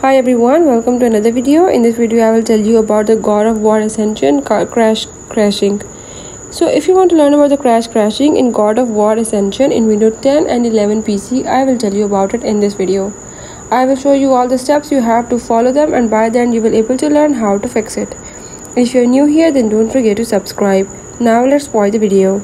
Hi everyone, welcome to another video. In this video I will tell you about the God of War Ascension crashing. So if you want to learn about the crashing in God of War Ascension in Windows 10 and 11 PC, I will tell you about it in this video. I will show you all the steps you have to follow them, and by then you will able to learn how to fix it. If you are new here, then don't forget to subscribe. Now let's watch the video.